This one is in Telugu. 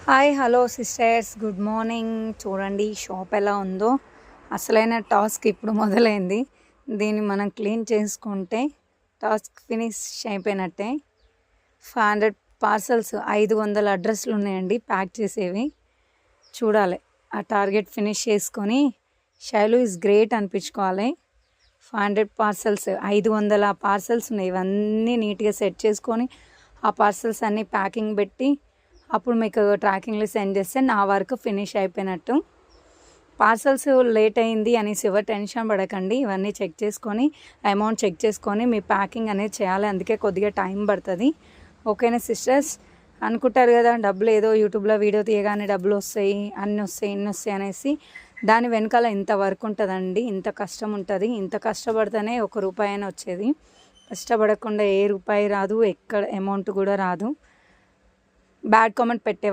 Hi hello sisters, good morning. చూడండి షాప్ ఎలా ఉందో. అసలైన టాస్క్ ఇప్పుడు మొదలైంది. దీన్ని మనం క్లీన్ చేసుకుంటే టాస్క్ ఫినిష్ అయిపోయినట్టే. 500 పార్సల్స్, 500 అడ్రస్లు ఉన్నాయండి ప్యాక్ చేసేవి. చూడాలి, ఆ టార్గెట్ ఫినిష్ చేసుకొని శైలు ఈజ్ గ్రేట్ అనిపించుకోవాలి. 500 పార్సల్స్, 500 పార్సల్స్ ఉన్నాయి. ఇవన్నీ నీట్గా సెట్ చేసుకొని ఆ పార్సల్స్ అన్నీ ప్యాకింగ్ పెట్టి అప్పుడు మీకు ట్రాకింగ్లో సెండ్ చేస్తే నా వర్క్ ఫినిష్ అయిపోయినట్టు. పార్సల్స్ లేట్ అయింది అనేసి ఎవరు టెన్షన్ పడకండి. ఇవన్నీ చెక్ చేసుకొని అమౌంట్ చెక్ చేసుకొని మీ ప్యాకింగ్ అనేది చేయాలి. అందుకే కొద్దిగా టైం పడుతుంది. ఓకేనా సిస్టర్స్? అనుకుంటారు కదా డబ్బులు ఏదో యూట్యూబ్లో వీడియో తీయగానే డబ్బులు వస్తాయి, అన్నీ వస్తాయి, ఇన్ని వస్తాయి అనేసి. దాని వెనకాల ఇంత వర్క్ ఉంటుందండి, ఇంత కష్టం ఉంటుంది. ఇంత కష్టపడితేనే ₹1 అయినా వచ్చేది. కష్టపడకుండా ఏ రూపాయి రాదు, ఎక్కడ అమౌంట్ కూడా రాదు. బ్యాడ్ కామెంట్ పెట్టే